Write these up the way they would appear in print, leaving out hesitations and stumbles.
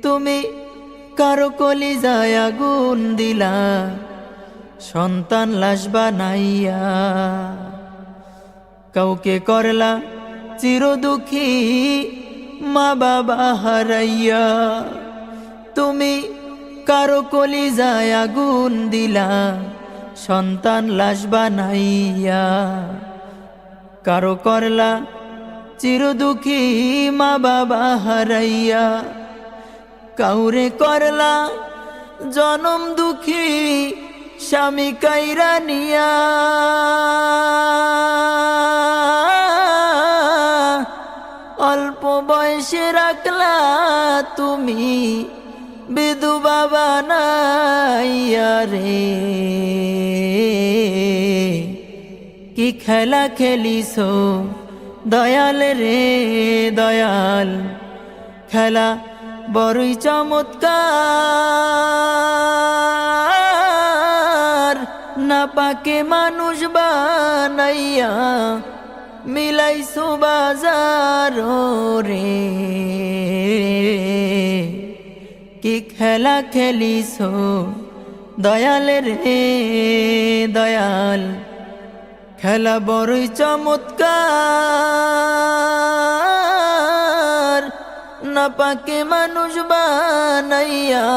তুমি কারো কলিজায় আগুন দিলা সন্তান লাশ বানাইয়া, কাউকে করলা চির দুঃখী মা বাবা হারাইয়া। তুমি কারো কলিজায় আগুন দিলা সন্তান লাশ বানাইয়া, কারো করলা চির দুঃখী মা বাবা হারাইয়া। কাউরে করলা জনম দুঃখী স্বামী কাইরা নিয়া, অল্প বয়সে রাখলা তুমি বিধবা বানাইয়া রে। কি খেলা খেলিছো দয়াল রে দয়াল, খেলা বড়ই চমৎকার। না পাকে মানুষ বানাইয়া মিলাইছো বাজার রে। কি খেলা খেলিছো দয়াল রে দয়াল, খেলা বড়ই চমৎকার। না পাকে মানুষ বানাইয়া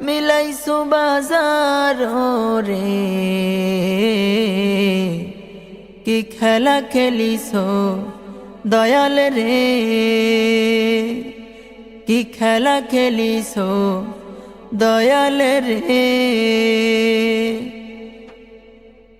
মিলাইছো বাজার রে। কি খেলা খেলিছো দয়াল রে, কি খেলা খেলিছো দয়াল রে।